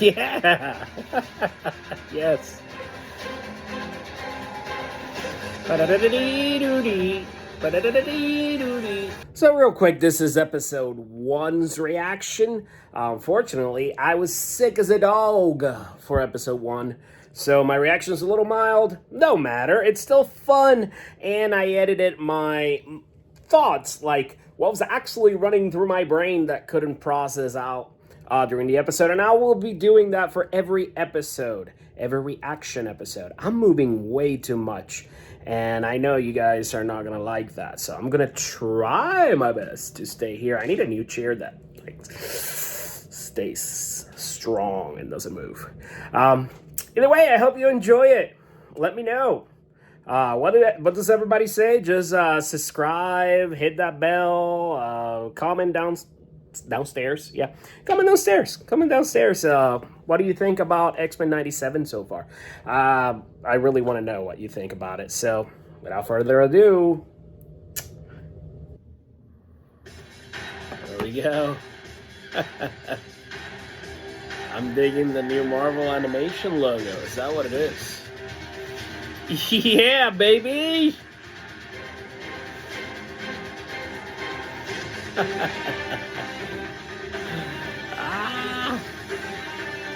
Yeah. Yes. Ba-da-da-da-dee-doo-dee. Ba-da-da-da-dee-doo-dee. So real quick, this is episode one's reaction. Unfortunately, I was sick as a dog for episode one. So my reaction is a little mild. No matter. It's still fun. And I edited my thoughts, like what was actually running through my brain that couldn't process out during the episode. And I will be doing that for every episode, every reaction episode. I'm moving way too much. And I know you guys are not going to like that. So I'm going to try my best to stay here. I need a new chair that like stays strong and doesn't move. Either way, I hope you enjoy it. Let me know. What does everybody say? Just subscribe, hit that bell, comment downstairs. Yeah, comment downstairs. Comment downstairs. What do you think about X-Men 97 so far? I really want to know what you think about it. So, without further ado, there we go. I'm digging the new Marvel animation logo. Is that what it is? Yeah, baby!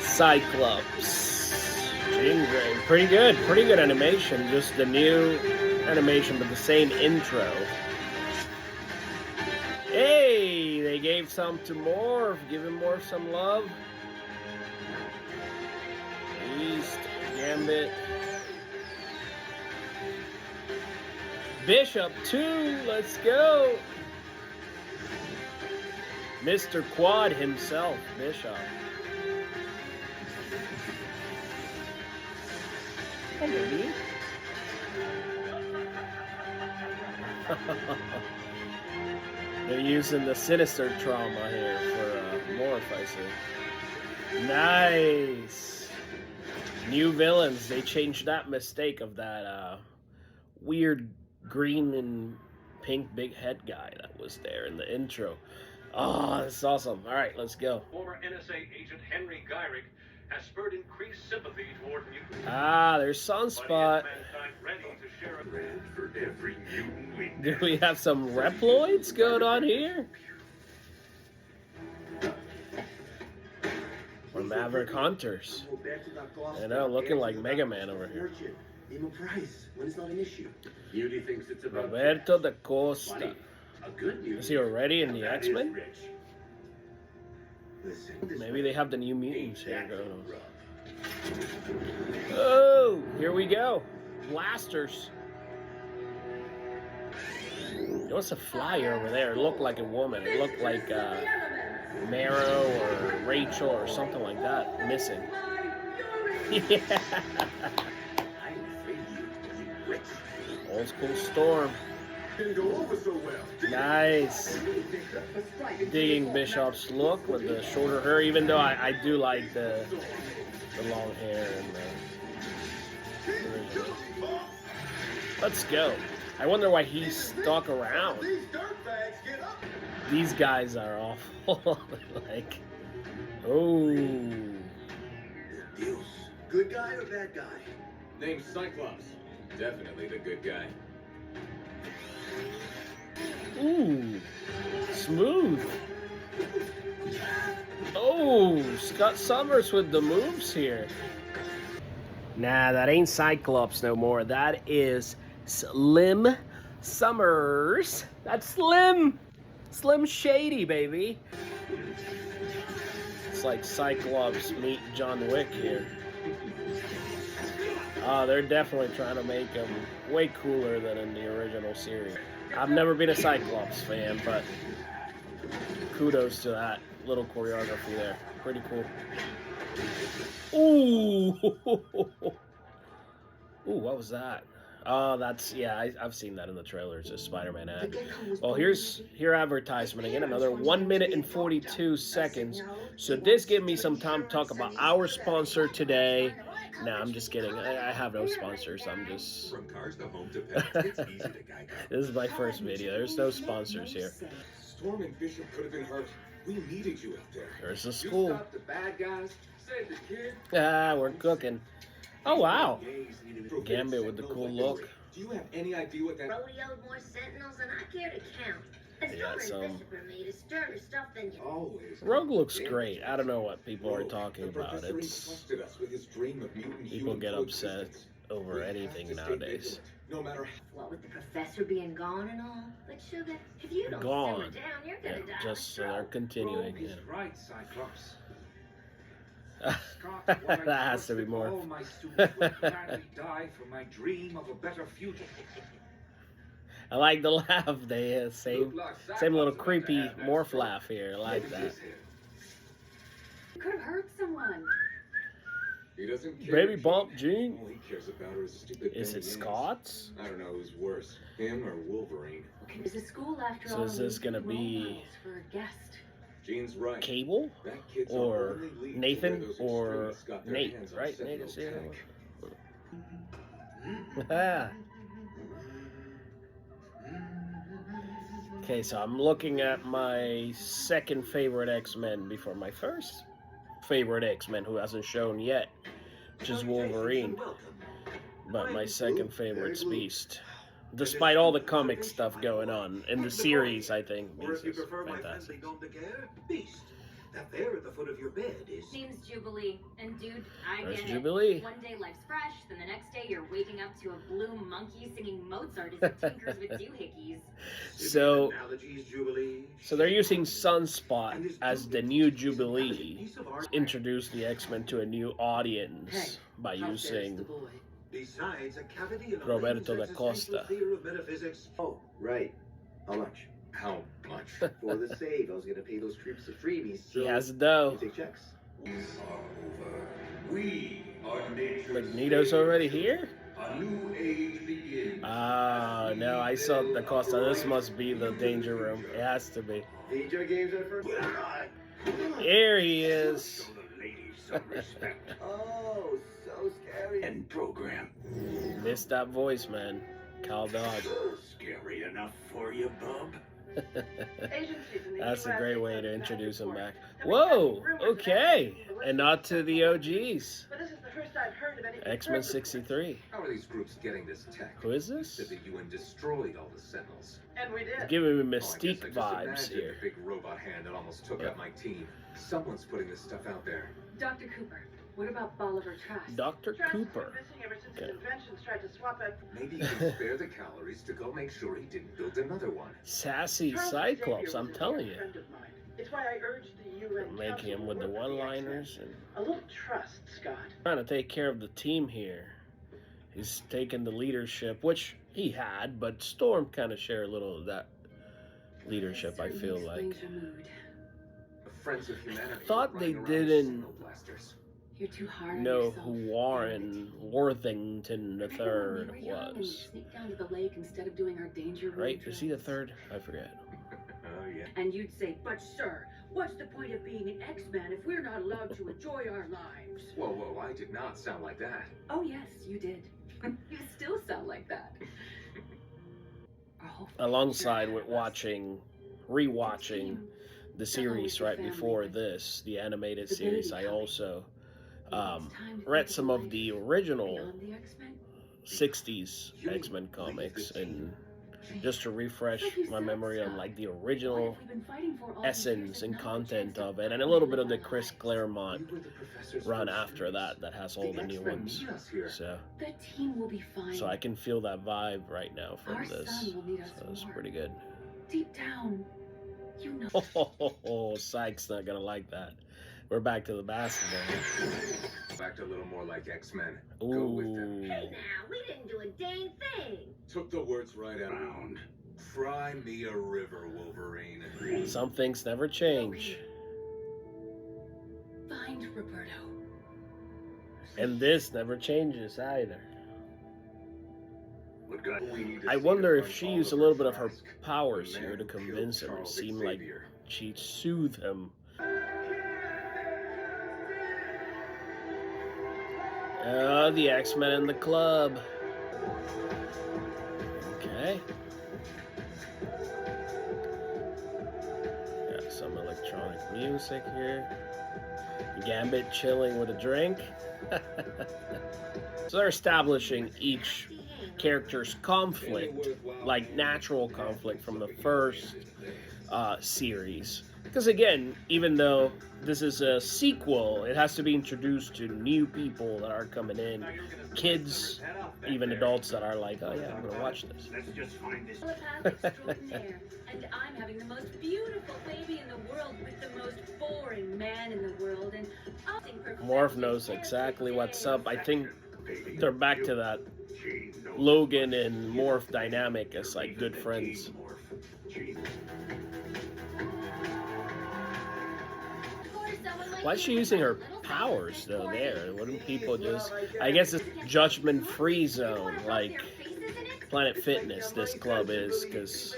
Cyclops. Jean Grey. Pretty good animation. Just the new animation, but the same intro. Hey, they gave some to Morph. Give him Morph some love. Beast, Gambit. Bishop, too. Let's go. Mr. Quad himself, Bishop. Hey, baby. They're using the sinister trauma here for Morph, I see. Nice. New villains. They changed that mistake of that weird green and pink big head guy that was there in the intro. Oh, that's awesome. All right, let's go. Former NSA agent Henry Gyrick has spurred increased sympathy toward mutants. There's Sunspot. Do we have some Reploids going on here? Or Maverick Hunters. I know, looking like Mega Man over here. Name a price when it's not an issue. Beauty thinks it's about Roberto da Costa. Is he already in the X-Men? Maybe they have the new mutants here going on. Oh, here we go. Blasters. There was a flyer over there. It looked like a woman. It looked like Marrow or Rachel or something like that. Missing. Yeah. Old school Storm. Nice. Digging Bishop's look with the shorter hair, even though I do like the long hair and the original. Let's go. I wonder why he's stuck around. These guys are awful. Like, oh. Good guy or bad guy? Name's Cyclops. Definitely the good guy. Ooh, smooth. Oh, Scott Summers with the moves here. Nah, that ain't Cyclops no more. That is Slim Summers. That's Slim. Slim Shady, baby. It's like Cyclops meet John Wick here. They're definitely trying to make him way cooler than in the original series. I've never been a Cyclops fan, but kudos to that little choreography there. Pretty cool. Ooh! Ooh, what was that? Oh, that's, yeah, I've seen that in the trailers, a Spider-Man ad. Well, here advertisement again, another 1 minute and 42 seconds. So this gave me some time to talk about our sponsor today. Nah, I'm just kidding. I have no sponsors. I'm just... This is my first video. There's no sponsors here. Storm and Bishop could have been hurt. We needed you out there. There's a You school. stop the bad guys, save the kid. Ah, we're cooking. Oh, wow. Gays need to be- Gambit with the cool look. Do you have any idea what that... Rodeoed more sentinels than I care to count. And Yeah, Storm and some- Bishop are made of sterner stuff than you. Always. Rogue looks great. I don't know what people are talking The about. professor It's entrusted us with his dream of mutant people human get upset coexistence. over We have anything to stay nowadays. vigilant, no matter how... What with the professor being gone and all? But sugar, if you don't Gone. simmer down, you're gonna Yeah, die. just so they're continuing. Rogue is Yeah. right, Cyclops. Scott, That while I has to be trust that more. all my students would gladly die for my dream of a better future. I like the laugh. They same Look like same little Cyclops about to creepy have that morph stroke. laugh here. I like Look at that. this here. You could have hurt someone. He doesn't care. Baby bump, Gene. All he cares about are his stupid Is it banging Scott's? I don't know who's worse, him or Wolverine. It's a school after So all. is this gonna and we need be- role models for a guest. Gene's right. Cable That kid's or our only lead to Nathan where those or extremists got their Nate? hands on Right? Sentinel Nate is here. tech. Okay, so I'm looking at my second favorite X-Men before my first favorite X-Men, who hasn't shown yet, which is Wolverine. But my second favorite's Beast. Despite all the comic stuff going on in the series, I think Or Beast if you is prefer my fancy fantastic. nom de guerre, Beast. That there at the foot of your bed is... Name's Jubilee, and dude, I There's get Jubilee. it. One day life's fresh, then the next day you're waking up to a blue monkey singing Mozart as he tinkers with doohickeys. So, Analogies, Jubilee. so they're using Sunspot as the new Jubilee to introduce the X-Men to a new audience by using Besides, a cavity in a Roberto layman's da Costa. existential theory of metaphysics. Oh, right. How much? How much? For the save, I was gonna pay those creeps the freebies. So he has dough. you take checks. We are nature's Magneto's already here? A new age begins. Ah, no, I saw Da Costa. This must be the Danger Room. It has to be. Video games at first. Here he is. Show the ladies some respect. Oh, so scary. And program. Missed that voice, man. Cal Dog. Scary enough for you, bub? That's a great way to introduce him back. Whoa, okay. And not to the OGs. X-Men 63. How are these groups getting this tech? Who is this? Said the UN destroyed all the Sentinels. It's giving me Oh, I guess Mystique I just vibes imagined here. a big robot hand that almost took Yeah. out my team. Someone's putting this stuff out there. Dr. Cooper, what about Bolivar Trask? Dr. Cooper. Okay. Maybe you can spare the calories to go make sure he didn't build another one. Sassy Cyclops, I'm telling you. It's why I urged the UN Making him with the one-liners and A little trust, Scott. trying to take care of the team here. He's taking the leadership, which he had, but Storm kind of shared a little of that leadership, I feel like. Explains your mood. Friends of Humanity. Thought running they around with didn't signal blasters. You're too hard on Know yourself. who Warren Worthington the Remember third when we were young and was. sneaked down to the lake instead of doing our danger room Right? Is he the drills? third? I forget. Oh, yeah. And you'd say, but sir, what's the point of being an X-Man if we're not allowed to enjoy our lives? Whoa, whoa, I did not sound like that. Oh yes, you did. You still sound like that. Our whole Alongside future with ahead of us. rewatching the series right before this, the animated series, I also read some of the original Beyond the X-Men? 60s X-Men comics and just to refresh my memory on like the original What have we been fighting for all these essence years and no content chance of to it, and a little bit of the live our Chris lives? Claremont You were the professor's run first after students. that has all the new X-Men ones. need us here. So The team will be fine. I can feel that vibe right now from Our this. son will need us So it's more. pretty good. Deep down, you know. Oh, Sykes not gonna like that. We're back to the basketball. Act a little more like X-Men. Go with them. Ooh. Hey now, we didn't do a dang thing. Took the words right out. Round. Cry me a river, Wolverine. Some things never change. Find Roberto. And this never changes either. What God we need to I see wonder to if find she all used a of little her bit of her Trask. powers The here man to who convince killed him. It Charles seemed like Xavier. she'd soothe him. The X-Men in the club. some electronic music here. Gambit chilling with a drink. So they're establishing each character's conflict, like natural conflict from the first series. Because again, even though this is a sequel, it has to be introduced to new people that are coming in, kids, even adults that are like, oh yeah, I'm gonna watch this. Let's just find this. Telepath extraordinaire, and I'm having the most beautiful baby in the world with the most boring man in the world, and Morph knows exactly what's up. I think they're back to that Logan and Morph dynamic as like good friends. Why is she using her powers though there? Wouldn't people just... I guess it's judgment-free zone, like Planet Fitness this club is, because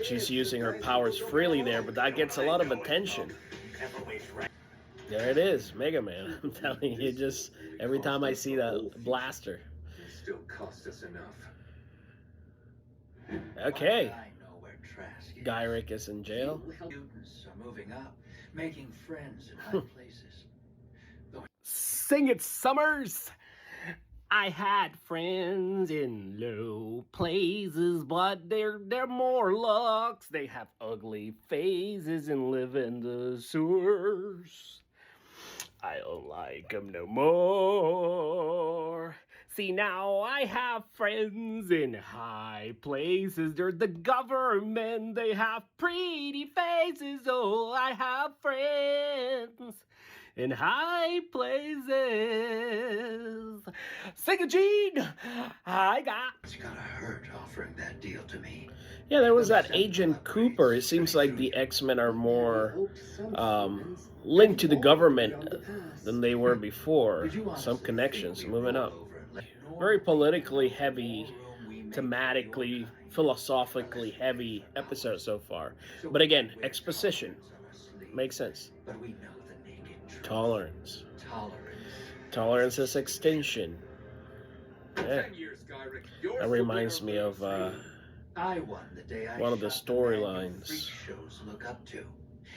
she's using her powers freely there, but that gets a lot of attention. There it is, Mega Man. I'm telling you, just every time I see that blaster. It still cost us enough. Okay. I know where Trask is. Gyrick is in jail. Students are moving up, making friends in high places. Sing it, Summers! I had friends in low places, but they're more lucks. They have ugly faces and live in the sewers. I don't like 'em no more. See, now I have friends in high places. They're the government. They have pretty faces. Oh, I have friends in high places. Sing it, Gene! I got... It's gotta hurt offering that deal to me. Yeah, there was that Agent Cooper. It seems like the X-Men are more linked to the government than they were before. Some connections, moving up. Very politically heavy, thematically, philosophically heavy episode so far. But again, exposition. Makes sense. But we know the naked truth. Tolerance. Tolerance. Tolerance is extinction. Yeah. 10 years, Gyrick. You're That reminds me of I won the day I one of the shot man you storylines. freak shows look up to.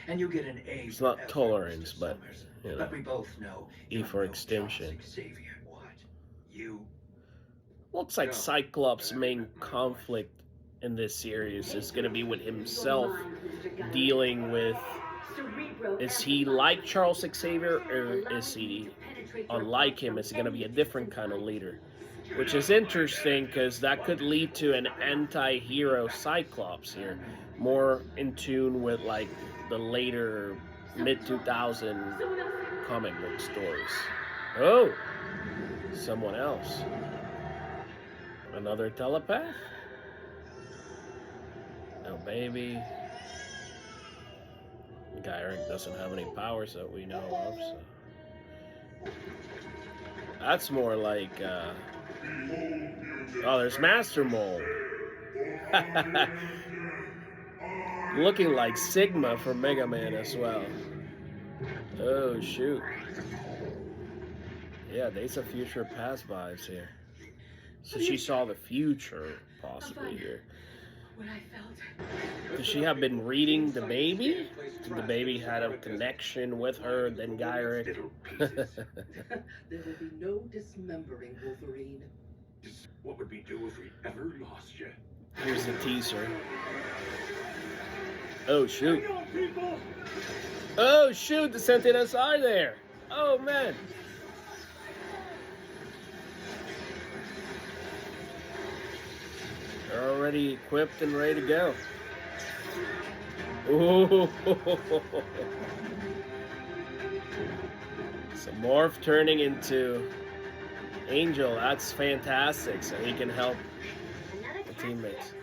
And you get an A. It's for not effort, tolerance, Mr. but, Summers. you know, But we both know E you're for no extinction. Charles Xavier. What? You? Looks like Cyclops' main conflict in this series is going to be with himself dealing with, is he like Charles Xavier or is he unlike him? Is he going to be a different kind of leader? Which is interesting because that could lead to an anti-hero Cyclops here, more in tune with like the later mid-2000 comic book stories. Oh, someone else. Another telepath? No baby. Gyrick doesn't have any powers that we know of, so. That's more like, oh, there's Master Mold. Looking like Sigma from Mega Man as well. Oh, shoot. Yeah, Days of Future Past vibes here. So she saw the future, possibly, here. what I felt. Could she have been reading the baby? Did the baby had a connection with her, then Gyrick? There will be no dismembering, Wolverine. What would we do if we ever lost you? Here's the teaser. Oh, shoot. Oh, shoot, the Sentinels are there. Oh, man. They're already equipped and ready to go. Ooh. So Morph turning into Angel, that's fantastic. So he can help the teammates.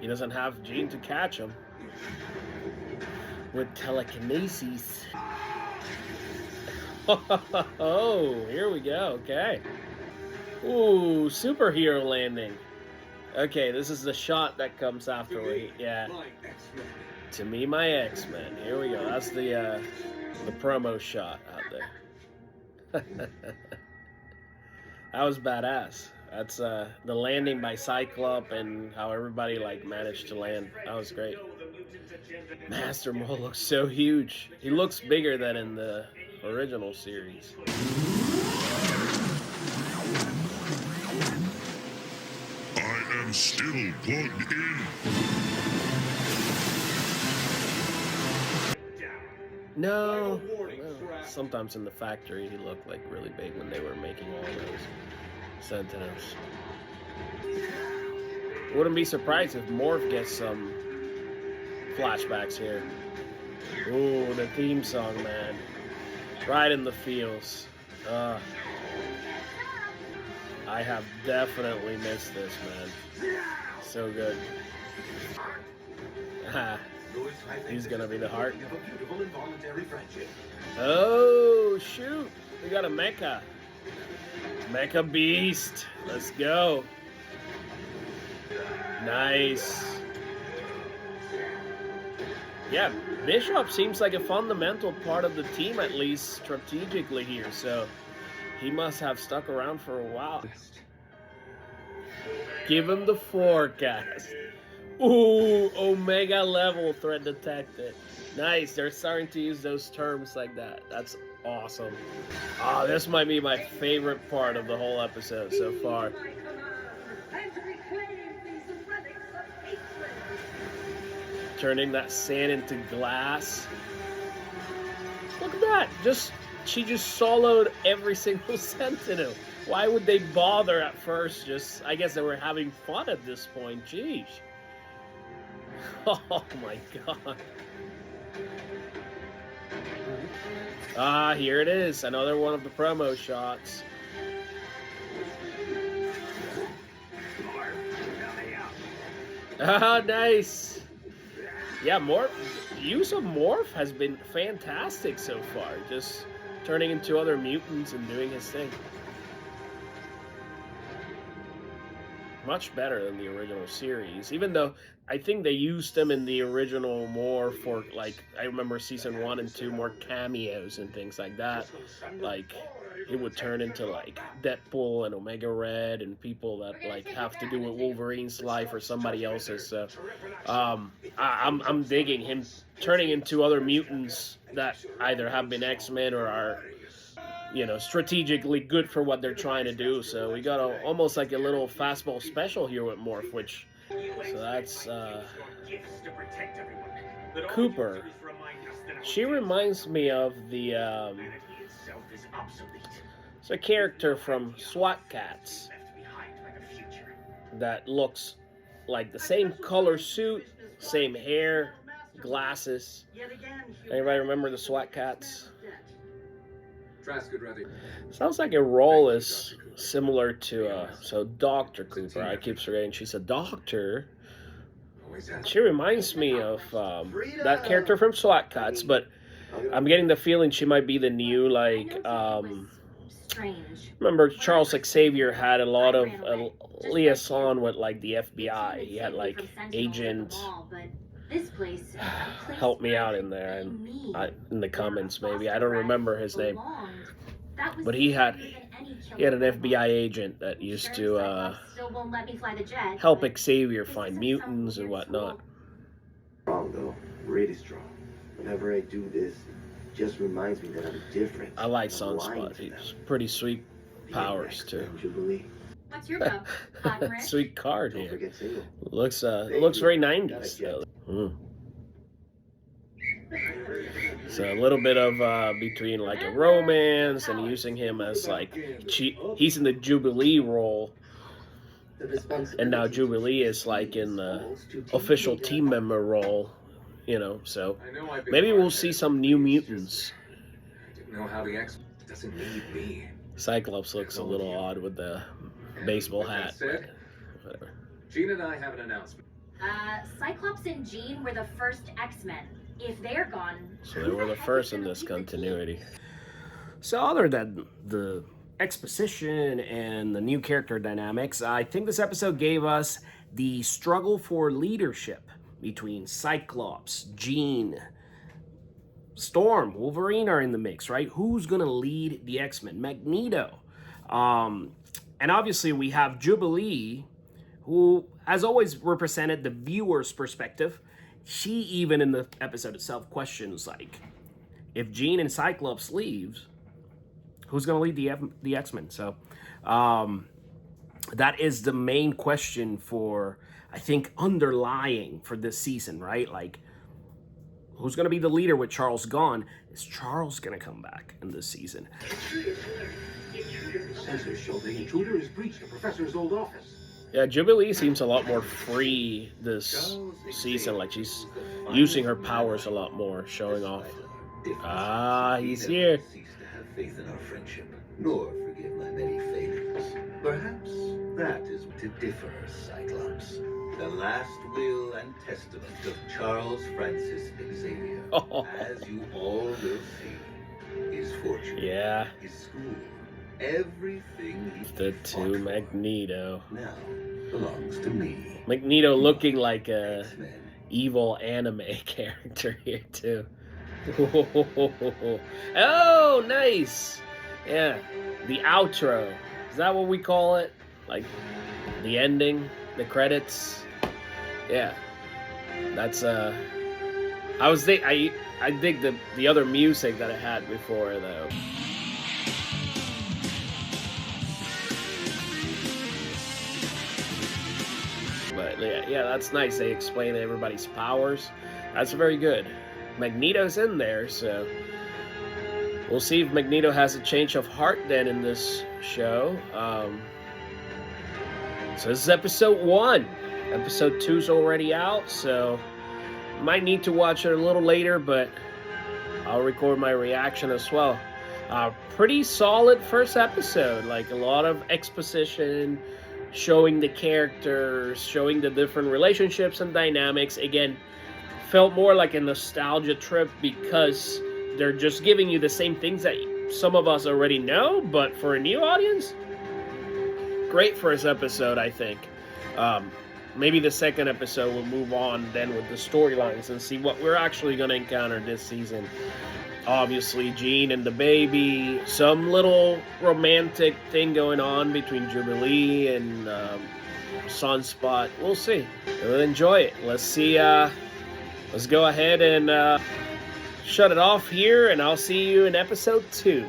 He doesn't have Gene to catch him with telekinesis. Oh, here we go. Okay. Ooh, superhero landing. Okay, this is the shot that comes afterward. Yeah. To me, my X-Men. Here we go. That's the promo shot out there. That was badass. That's the landing by Cyclops and how everybody like managed to land. That was great. Master Mold looks so huge. He looks bigger than in the original series. I am still plugged in. No. Well, sometimes in the factory he looked like really big when they were making all those Sentinels. Wouldn't be surprised if Morph gets some flashbacks here. Ooh, the theme song, man. Right in the feels. I have definitely missed this, man. So good. He's gonna be the heart. Oh, shoot. We got a mecha. Mecha Beast. Let's go. Nice. Yeah, Bishop seems like a fundamental part of the team, at least strategically here, so he must have stuck around for a while. Give him the forecast. Ooh, Omega level threat detected. Nice, they're starting to use those terms like that. That's awesome. Oh, this might be my favorite part of the whole episode so far. Turning that sand into glass. Look at that. She just soloed every single Sentinel. Why would they bother at first? I guess they were having fun at this point. Jeez. Oh my god. Ah, here it is. Another one of the promo shots. Ah, nice. Yeah, use of Morph has been fantastic so far. Just turning into other mutants and doing his thing. Much better than the original series, even though I think they used them in the original more for, like, I remember season 1 and 2 more cameos and things like that. Like, it would turn into, like, Deadpool and Omega Red and people that, like, have to do with Wolverine's life or somebody else's. So, I'm digging him turning into other mutants that either have been X-Men or are, you know, strategically good for what they're trying to do. So we got almost like a little fastball special here with Morph, which, so that's Cooper. She reminds me of the it's a character from SWAT Cats that looks like the same color suit, same hair, glasses. Anybody remember the SWAT Cats? Sounds like her role is similar to so Dr. Cooper. I keep forgetting she's a doctor. She reminds me of that character from SWAT Cats, but I'm getting the feeling she might be the new, like, remember Charles Xavier had a lot of liaison with, like, the FBI. He had, like, agent. Help me out in there and in the comments maybe. I don't remember his name, but he had an FBI agent that used to help Xavier find mutants and whatnot. Strong though, really strong. Whenever I do this, it just reminds me that I'm different. I like Sunspot. He's pretty sweet powers too. What's your vote? Hot and rich? Sweet card here. Looks very 90s though. So a little bit of between like a romance and using him as like he's in the Jubilee role, and now Jubilee is like in the official team member role, you know. So maybe we'll see some new mutants. Cyclops looks a little odd with the baseball hat. Whatever. Jean and I have an announcement. Cyclops and Jean were the first X-Men. If they're gone... So they were the first in this continuity. So other than the exposition and the new character dynamics, I think this episode gave us the struggle for leadership between Cyclops, Jean, Storm, Wolverine are in the mix, right? Who's going to lead the X-Men? Magneto. And obviously we have Jubilee, who has always represented the viewer's perspective. she even in the episode itself questions, like, if Jean and Cyclops leaves, who's going to lead the X-Men? So that is the main question for, I think, underlying for this season, right? Like, who's going to be the leader with Charles gone? Is Charles going to come back in this season? Sensors show the intruder has breached the professor's old office. Yeah, Jubilee seems a lot more free this season. Like, she's using her powers a lot more, showing off. Ah, he's here. Cease to have faith in our friendship, nor forgive my many failings. Perhaps that is to differ, Cyclops. The last will and testament of Charles Francis Xavier. As you all will see, his fortune, his school, everything he to Magneto. now belongs to me. Magneto looking like a evil anime character here too. Oh, nice. Yeah, the outro. Is that what we call it? Like the ending, the credits. Yeah, that's I dig the other music that it had before though. But yeah, that's nice. They explain everybody's powers. That's very good. Magneto's in there, so we'll see if Magneto has a change of heart then in this show. So this is episode 1. Episode 2's already out, so might need to watch it a little later, but I'll record my reaction as well. Pretty solid first episode, like a lot of exposition, showing the characters, showing the different relationships and dynamics. Again, felt more like a nostalgia trip because they're just giving you the same things that some of us already know, but for a new audience, great first episode, I think. Maybe the second episode will move on then with the storylines and see what we're actually going to encounter this season. Obviously, Jean and the baby, some little romantic thing going on between Jubilee and Sunspot. We'll see. We'll enjoy it. Let's see. Let's go ahead and shut it off here, and I'll see you in episode 2.